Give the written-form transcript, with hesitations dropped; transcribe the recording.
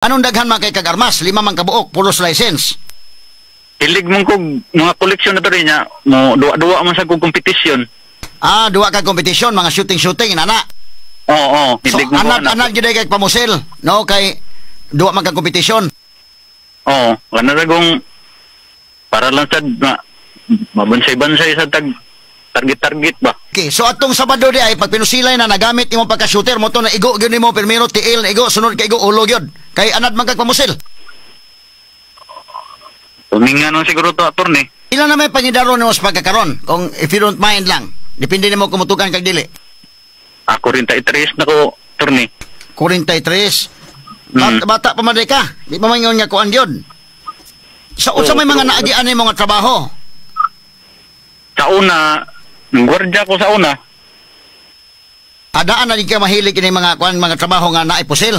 Anong daghan man kay kagarmas? 5 man kabuok, pulos license. Ilig mong kog mga koleksyon na to rin niya. Mo, duwa man sa kong kompetisyon. Duwa ka kompetisyon, mga shooting, inana. Oo. So, Ilig mo anak yun kay pamusil, no? Kay duwa man ka kompetisyon. Oo. Ano na kong para lang sa mabansay-bansay sa target ba? Okay, so atong Sabado di ay pag pinusilay na nagamit imong pagka-shooter mo to na igo gyud nimo primero tiil na igo sunod kay igo ulo gyud. Kay anad man kag pamusil. Tuminga nung siguro to attorney. Ilan na may pangidaro nimo sa pagkakaron? Kung if you don't mind lang. Depende nimo kung mutukan kag dili. Ako rin interest na ko attorney. 43. Bata pa man di ka. Di pa man nga kuan gyud. Sa unsa may mga naagian ni mga trabaho? Sa una, gwardiya ko sa una. Adaan na di ka mahilig kini mga kuan mga trabaho nga naay pusil.